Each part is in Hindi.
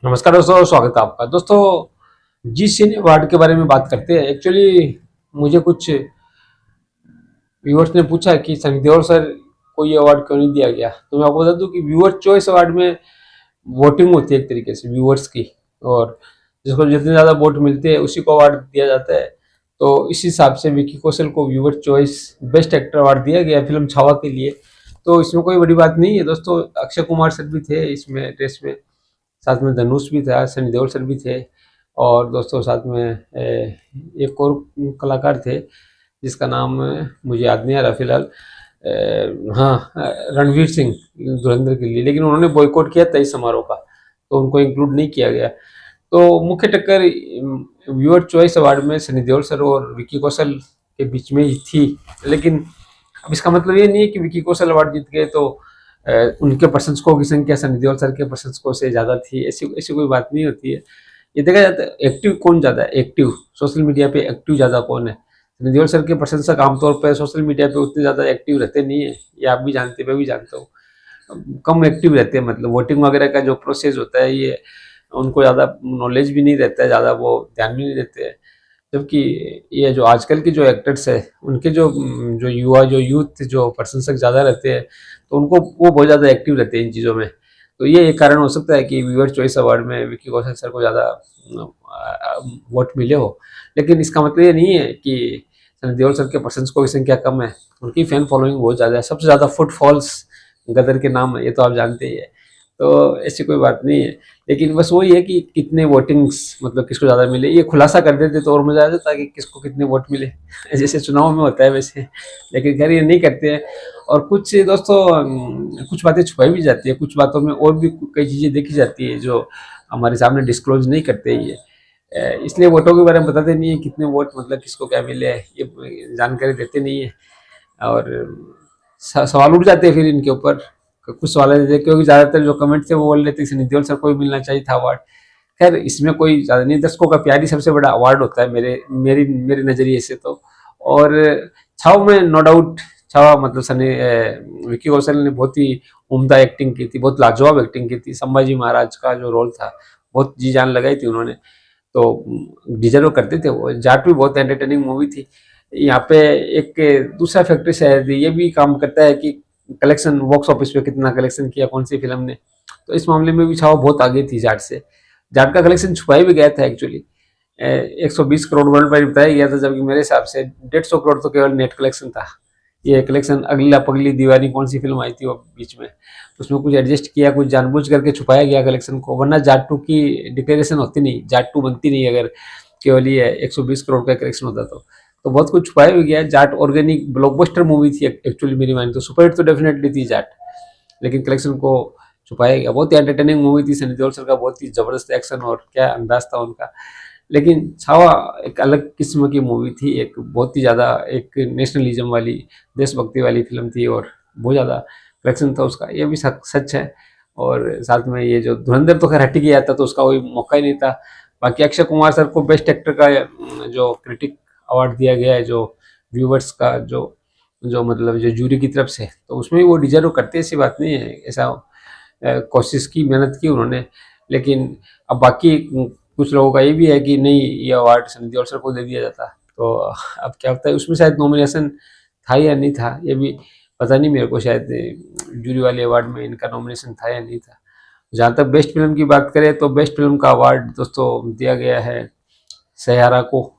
नमस्कार दोस्तों, स्वागत है आपका। दोस्तों, जी सिने अवार्ड के बारे में बात करते हैं। एक्चुअली मुझे कुछ व्यूअर्स ने पूछा कि सनी देओल सर को ये अवार्ड क्यों नहीं दिया गया। तो मैं आपको बता दूं कि व्यूअर चॉइस अवार्ड में वोटिंग होती है एक तरीके से व्यूअर्स की, और जिसको जितने ज़्यादा वोट मिलते हैं उसी को अवार्ड दिया जाता है। तो इस हिसाब से विकी कौशल को viewer choice best actor award दिया गया फिल्म छावा के लिए। तो इसमें कोई बड़ी बात नहीं है दोस्तों। अक्षय कुमार सर भी थे इसमें रेस में, साथ में धनुष भी था, सनी देओल सर भी थे, और दोस्तों साथ में एक और कलाकार थे जिसका नाम मुझे याद नहीं आ रहा फिलहाल। हाँ, रणवीर सिंह धुरंधर के लिए, लेकिन उन्होंने बॉयकॉट किया था इस समारोह का, तो उनको इंक्लूड नहीं किया गया। तो मुख्य टक्कर व्यूअर चॉइस अवार्ड में सनी देओल सर और विकी कौशल के बीच में ही थी। लेकिन अब इसका मतलब ये नहीं है कि विकी कौशल अवार्ड जीत गए तो उनके प्रशंसकों की संख्या सनी देओल सर के प्रशंसकों से ज़्यादा थी। ऐसी ऐसी कोई बात नहीं होती है। ये देखा जाता है एक्टिव कौन ज़्यादा है, एक्टिव सोशल मीडिया पे एक्टिव ज़्यादा कौन है। सनी देओल सर के प्रशंसक आमतौर पर सोशल मीडिया पे उतने ज़्यादा एक्टिव रहते नहीं है, ये आप भी जानते हैं, मैं भी जानता हूँ। कम एक्टिव रहते हैं, मतलब वोटिंग वगैरह का जो प्रोसेस होता है ये उनको ज़्यादा नॉलेज भी नहीं रहता है, ज़्यादा वो ध्यान भी नहीं देते हैं। जबकि ये जो आजकल के जो एक्टर्स है उनके जो युवा जो यूथ जो प्रशंसक ज़्यादा रहते हैं, तो उनको वो बहुत ज़्यादा एक्टिव रहते हैं इन चीज़ों में। तो ये एक कारण हो सकता है कि व्यूअर चॉइस अवार्ड में विकी कौशल सर को ज़्यादा वोट मिले हो। लेकिन इसका मतलब ये नहीं है कि सनी देओल सर के प्रशंसकों की संख्या कम है। उनकी फैन फॉलोइंग बहुत ज़्यादा है, सबसे ज़्यादा फुटफॉल्स गदर के नाम है, ये तो आप जानते ही है। तो ऐसी कोई बात नहीं है। लेकिन बस वही है कि कितने वोटिंग्स, मतलब किसको ज़्यादा मिले, ये खुलासा कर देते तो और मज़ा आ जाता कि किसको कितने वोट मिले जैसे चुनाव में होता है वैसे। लेकिन खैर ये नहीं करते हैं। और कुछ दोस्तों कुछ बातें छुपाई भी जाती है, कुछ बातों में और भी कई चीज़ें देखी जाती है जो हमारे सामने डिस्क्लोज नहीं करते ये। इसलिए वोटों के बारे में बताते नहीं है, कितने वोट मतलब किसको क्या मिले, ये जानकारी देते नहीं है। और सवाल उठ जाते हैं फिर इनके ऊपर। कुछ सवाल देते हैं क्योंकि ज़्यादातर जो कमेंट थे वो बोल रहे थे सनी देओल सर को भी मिलना चाहिए था अवार्ड। खैर इसमें कोई ज़्यादा नहीं, दर्शकों का प्यार ही सबसे बड़ा अवार्ड होता है मेरे मेरी मेरे नज़रिए से तो। और छाव में नो डाउट, छावा मतलब विक्की कौशल ने बहुत ही उम्दा एक्टिंग की थी, बहुत लाजवाब एक्टिंग की थी। संभाजी महाराज का जो रोल था बहुत जी जान लगाई थी उन्होंने, तो डिजर्व करते थे वो। जाट भी बहुत एंटरटेनिंग मूवी थी। यहाँ पे एक दूसरा फैक्टर शायद ये भी काम करता है कि कलेक्शन, बॉक्स ऑफिस पे कितना कलेक्शन किया कौन सी फिल्म ने। तो इस मामले में भी छावा बहुत आगे थी जाट से। जाट का कलेक्शन छुपाया भी गया था एक्चुअली। 120 करोड़ वर्ल्ड वाइड बताया गया था, जबकि मेरे हिसाब से 150 करोड़ तो केवल नेट कलेक्शन था। ये कलेक्शन अगला पगली दीवानी कौन सी फिल्म आई थी वो बीच में, उसमें कुछ एडजस्ट किया, कुछ जानबूझ करके छुपाया गया कलेक्शन को, वरना जाट टू की डिक्लेरेशन होती नहीं, जाट टू बनती नहीं अगर केवल ये 120 करोड़ का कलेक्शन होता तो बहुत कुछ छुपाया भी गया। जाट ऑर्गेनिक ब्लॉकबस्टर मूवी थी एक्चुअली, मेरी मानी तो सुपरहिट तो डेफिनेटली थी जाट, लेकिन कलेक्शन को छुपाया गया। बहुत ही एंटरटेनिंग मूवी थी, सनी देओल सर का बहुत ही जबरदस्त एक्शन और क्या अंदाज था उनका। लेकिन छावा एक अलग किस्म की मूवी थी, एक बहुत ही ज़्यादा एक नेशनलिज्म वाली, देशभक्ति वाली फिल्म थी, और बहुत ज़्यादा कलेक्शन था उसका, ये भी सच है। और साथ में ये जो धुरंधर तो खैर हट गया था तो उसका कोई मौका ही नहीं था। बाकी अक्षय कुमार सर को बेस्ट एक्टर का जो क्रिटिक अवार्ड दिया गया है, जो व्यूवर्स का जो जो मतलब जो जूरी की तरफ से, तो उसमें वो डिजर्व करते, ऐसी बात नहीं है। ऐसा कोशिश की, मेहनत की उन्होंने। लेकिन अब बाकी कुछ लोगों का ये भी है कि नहीं, ये अवार्ड सनी देओल सर को दे दिया जाता। तो अब क्या होता है, उसमें शायद नॉमिनेशन था या नहीं था ये भी पता नहीं मेरे को, शायद जूरी वाले अवार्ड में इनका नॉमिनेशन था या नहीं था। जहाँ तक बेस्ट फिल्म की बात करें तो बेस्ट फिल्म का अवार्ड दोस्तों दिया गया है सयारा को,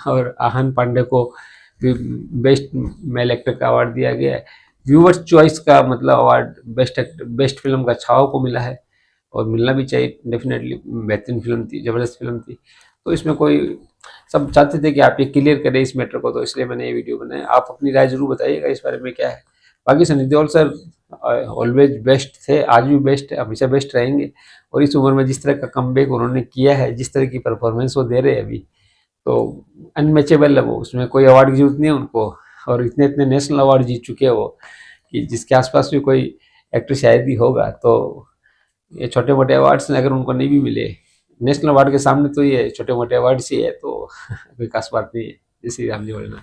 और आहन पांडे को बेस्ट मेल एक्टर का अवार्ड दिया गया है। व्यूवर्स चॉइस का मतलब अवार्ड बेस्ट फिल्म का छावा को मिला है, और मिलना भी चाहिए डेफिनेटली। बेहतरीन फिल्म थी, ज़बरदस्त फिल्म थी। तो इसमें कोई, सब चाहते थे कि आप ये क्लियर करें इस मैटर को, तो इसलिए मैंने ये वीडियो बनाया। आप अपनी राय जरूर बताइएगा इस बारे में क्या है। बाकी Sunny Deol sir always best थे, आज भी बेस्ट है, हमेशा बेस्ट रहेंगे। और इस उम्र में जिस तरह का कमबैक उन्होंने किया है, जिस तरह की परफॉर्मेंस वो दे रहे हैं अभी, तो अनमैचेबल है वो, उसमें कोई अवार्ड की जरूरत नहीं है उनको। और इतने इतने नेशनल अवार्ड जीत चुके हैं वो कि जिसके आसपास भी कोई एक्टर शायद ही होगा। तो ये छोटे मोटे अवार्ड्स अगर उनको नहीं भी मिले, नेशनल अवार्ड के सामने तो ये छोटे मोटे अवार्ड्स ही है, तो कोई खास बात नहीं है। जैसे राम जी बोलना।